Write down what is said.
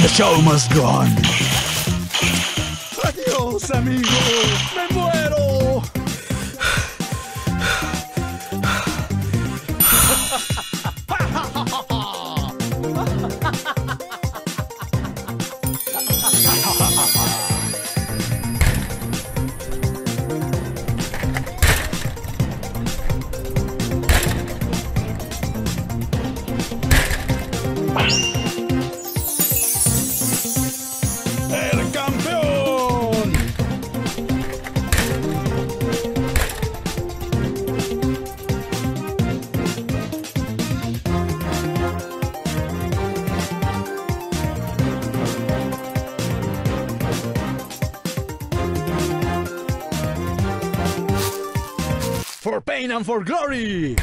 The show must go on. Adiós, amigo. Me muero. ¡El campeón! For pain and for glory!